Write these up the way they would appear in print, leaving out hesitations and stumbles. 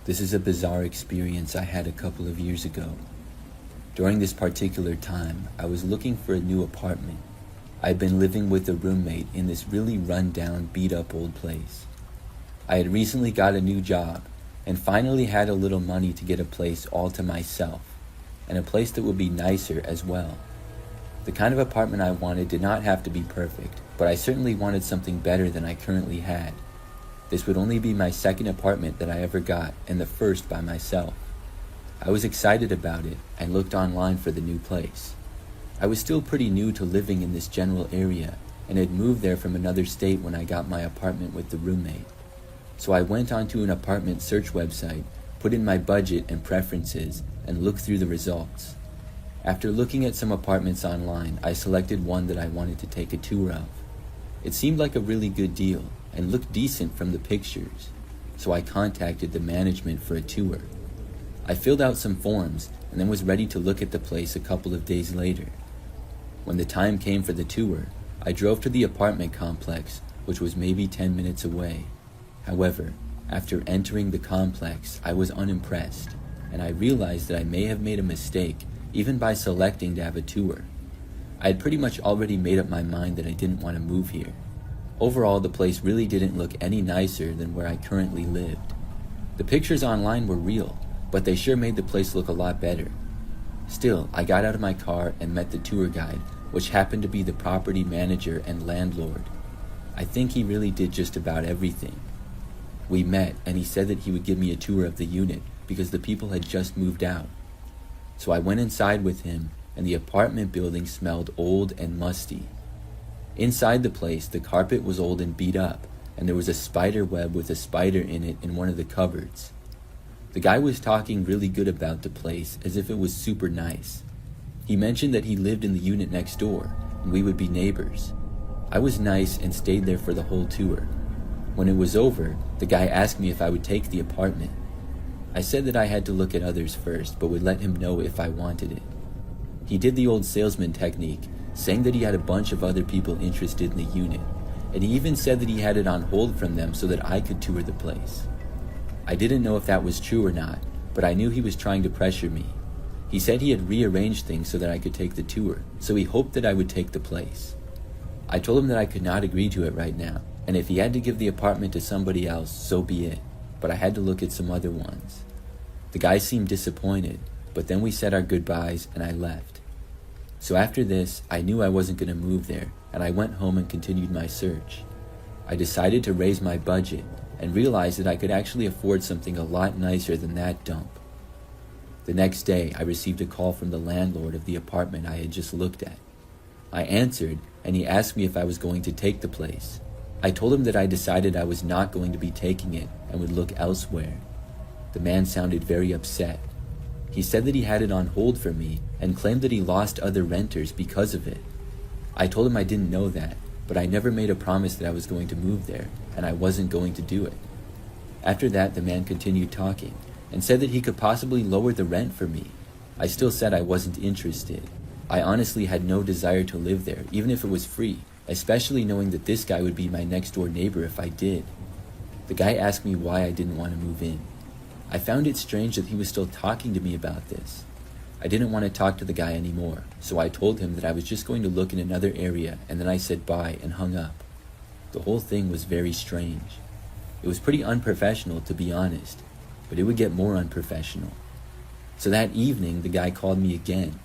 This is a bizarre experience I had a couple of years ago. During this particular time, I was looking for a new apartment. I had been living with a roommate in this really run-down, beat-up old place. I had recently got a new job and finally had a little money to get a place all to myself, and a place that would be nicer as well. The kind of apartment I wanted did not have to be perfect, but I certainly wanted something better than I currently had. This would only be my second apartment that I ever got, and the first by myself. I was excited about it and looked online for the new place. I was still pretty new to living in this general area and had moved there from another state when I got my apartment with the roommate. So I went onto an apartment search website, put in my budget and preferences, and looked through the results. After looking at some apartments online, I selected one that I wanted to take a tour of. It seemed like a really good deal and looked decent from the pictures, so I contacted the management for a tour. I filled out some forms and then was ready to look at the place a couple of days later. When the time came for the tour, I drove to the apartment complex, which was maybe 10 minutes away. However, after entering the complex, I was unimpressed, and I realized that I may have made a mistake even by selecting to have a tour. I had pretty much already made up my mind that I didn't want to move here. Overall, the place really didn't look any nicer than where I currently lived. The pictures online were real, but they sure made the place look a lot better. Still, I got out of my car and met the tour guide, which happened to be the property manager and landlord. I think he really did just about everything. We met, and he said that he would give me a tour of the unit because the people had just moved out. So I went inside with him, and the apartment building smelled old and musty. Inside the place, the carpet was old and beat up, and there was a spider web with a spider in it in one of the cupboards. The guy was talking really good about the place, as if it was super nice. He mentioned that he lived in the unit next door, and we would be neighbors. I was nice and stayed there for the whole tour. When it was over, the guy asked me if I would take the apartment. I said that I had to look at others first, but would let him know if I wanted it. He did the old salesman technique, saying that he had a bunch of other people interested in the unit, and he even said that he had it on hold from them so that I could tour the place. I didn't know if that was true or not, but I knew he was trying to pressure me. He said he had rearranged things so that I could take the tour, so he hoped that I would take the place. I told him that I could not agree to it right now, and if he had to give the apartment to somebody else, so be it, but I had to look at some other ones. The guy seemed disappointed, but then we said our goodbyes and I left. So after this, I knew I wasn't going to move there, and I went home and continued my search. I decided to raise my budget and realized that I could actually afford something a lot nicer than that dump. The next day, I received a call from the landlord of the apartment I had just looked at. I answered, and he asked me if I was going to take the place. I told him that I decided I was not going to be taking it and would look elsewhere. The man sounded very upset. He said that he had it on hold for me and claimed that he lost other renters because of it. I told him I didn't know that, but I never made a promise that I was going to move there, and I wasn't going to do it. After that, the man continued talking and said that he could possibly lower the rent for me. I still said I wasn't interested. I honestly had no desire to live there, even if it was free, especially knowing that this guy would be my next-door neighbor if I did. The guy asked me why I didn't want to move in. I found it strange that he was still talking to me about this. I didn't want to talk to the guy anymore, so I told him that I was just going to look in another area, and then I said bye and hung up. The whole thing was very strange. It was pretty unprofessional, to be honest, but it would get more unprofessional. So that evening, the guy called me again.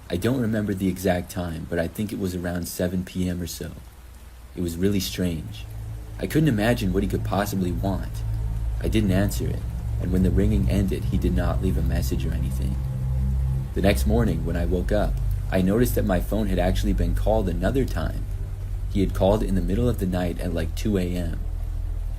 I don't remember the exact time, but I think it was around 7 p.m. or so. It was really strange. I couldn't imagine what he could possibly want. I didn't answer it, and when the ringing ended, he did not leave a message or anything. The next morning, when I woke up, I noticed that my phone had actually been called another time. He had called in the middle of the night at like 2 a.m.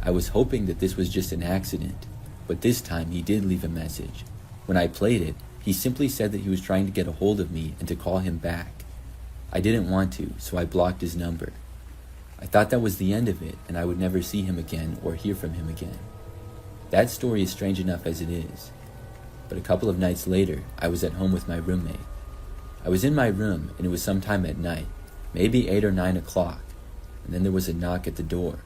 I was hoping that this was just an accident, but this time he did leave a message. When I played it, he simply said that he was trying to get a hold of me and to call him back. I didn't want to, so I blocked his number. I thought that was the end of it, and I would never see him again or hear from him again. That story is strange enough as it is. But a couple of nights later, I was at home with my roommate. I was in my room, and it was sometime at night, maybe 8 or 9 o'clock, and then there was a knock at the door.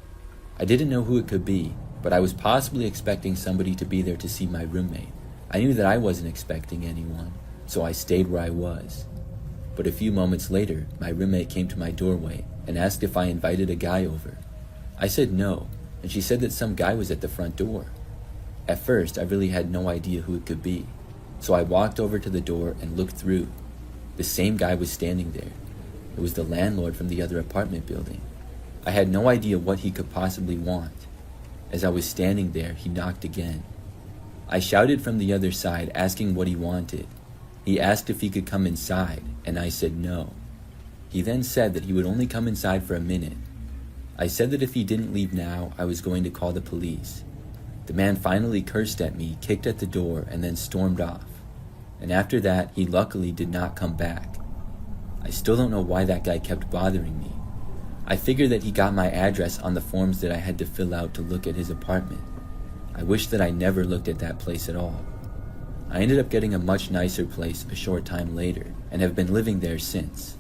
I didn't know who it could be, but I was possibly expecting somebody to be there to see my roommate. I knew that I wasn't expecting anyone, so I stayed where I was. But a few moments later, my roommate came to my doorway and asked if I invited a guy over. I said no, and she said that some guy was at the front door. At first, I really had no idea who it could be, so I walked over to the door and looked through. The same guy was standing there. It was the landlord from the other apartment building. I had no idea what he could possibly want. As I was standing there, he knocked again. I shouted from the other side, asking what he wanted. He asked if he could come inside, and I said no. He then said that he would only come inside for a minute. I said that if he didn't leave now, I was going to call the police. The man finally cursed at me, kicked at the door, and then stormed off. And after that, he luckily did not come back. I still don't know why that guy kept bothering me. I figured that he got my address on the forms that I had to fill out to look at his apartment. I wish that I never looked at that place at all. I ended up getting a much nicer place a short time later, and have been living there since.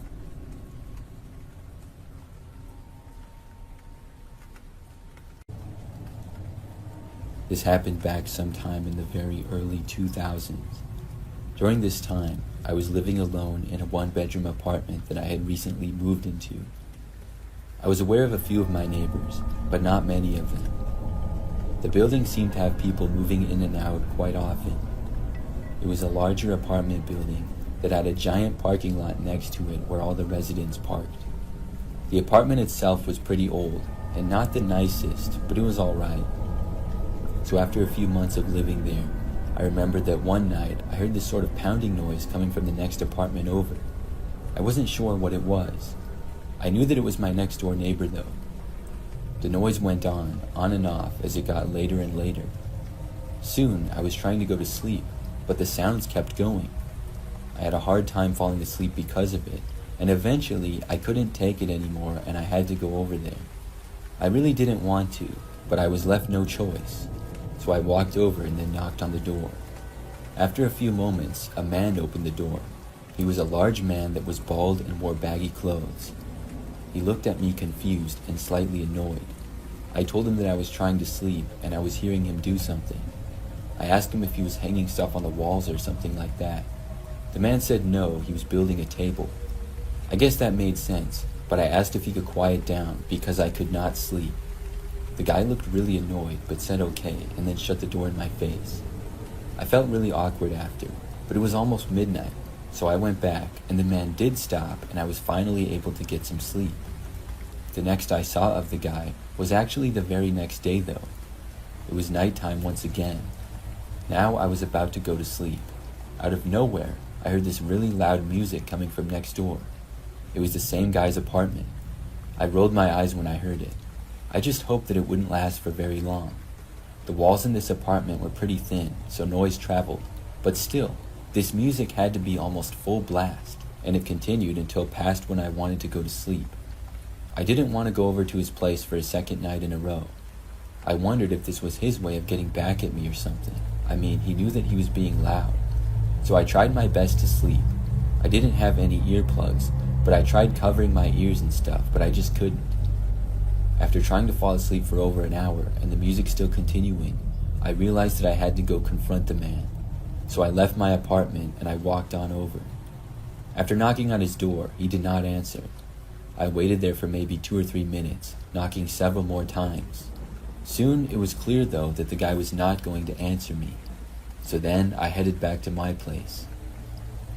This happened back sometime in the very early 2000s. During this time, I was living alone in a one-bedroom apartment that I had recently moved into. I was aware of a few of my neighbors, but not many of them. The building seemed to have people moving in and out quite often. It was a larger apartment building that had a giant parking lot next to it where all the residents parked. The apartment itself was pretty old, and not the nicest, but it was alright. So after a few months of living there, I remembered that one night I heard this sort of pounding noise coming from the next apartment over. I wasn't sure what it was. I knew that it was my next door neighbor though. The noise went on and off as it got later and later. Soon I was trying to go to sleep, but the sounds kept going. I had a hard time falling asleep because of it, and eventually I couldn't take it anymore and I had to go over there. I really didn't want to, but I was left no choice. So I walked over and then knocked on the door. After a few moments, a man opened the door. He was a large man that was bald and wore baggy clothes. He looked at me confused and slightly annoyed. I told him that I was trying to sleep and I was hearing him do something. I asked him if he was hanging stuff on the walls or something like that. The man said no, he was building a table. I guess that made sense, but I asked if he could quiet down because I could not sleep. The guy looked really annoyed, but said okay, and then shut the door in my face. I felt really awkward after, but it was almost midnight, so I went back, and the man did stop, and I was finally able to get some sleep. The next I saw of the guy was actually the very next day though. It was nighttime once again. Now I was about to go to sleep. Out of nowhere, I heard this really loud music coming from next door. It was the same guy's apartment. I rolled my eyes when I heard it. I just hoped that it wouldn't last for very long. The walls in this apartment were pretty thin, so noise traveled, but still, this music had to be almost full blast, and it continued until past when I wanted to go to sleep. I didn't want to go over to his place for a second night in a row. I wondered if this was his way of getting back at me or something. I mean, he knew that he was being loud. So I tried my best to sleep. I didn't have any earplugs, but I tried covering my ears and stuff, but I just couldn't. After trying to fall asleep for over an hour and the music still continuing, I realized that I had to go confront the man. So I left my apartment and I walked on over. After knocking on his door, he did not answer. I waited there for maybe 2 or 3 minutes, knocking several more times. Soon it was clear though that the guy was not going to answer me. So then I headed back to my place.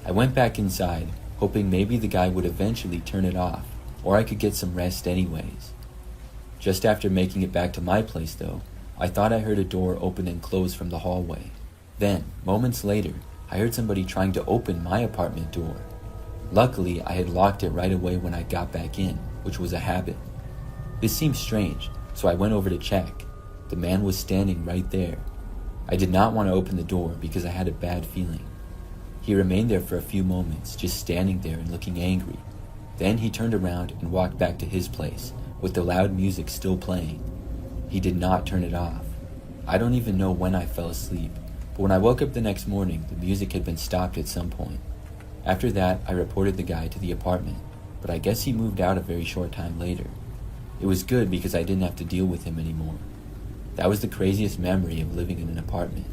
I went back inside, hoping maybe the guy would eventually turn it off, or I could get some rest anyways. Just after making it back to my place though, I thought I heard a door open and close from the hallway. Then, moments later, I heard somebody trying to open my apartment door. Luckily, I had locked it right away when I got back in, which was a habit. This seemed strange, so I went over to check. The man was standing right there. I did not want to open the door because I had a bad feeling. He remained there for a few moments, just standing there and looking angry. Then he turned around and walked back to his place, with the loud music still playing. He did not turn it off. I don't even know when I fell asleep, but when I woke up the next morning, the music had been stopped at some point. After that, I reported the guy to the apartment, but I guess he moved out a very short time later. It was good because I didn't have to deal with him anymore. That was the craziest memory of living in an apartment.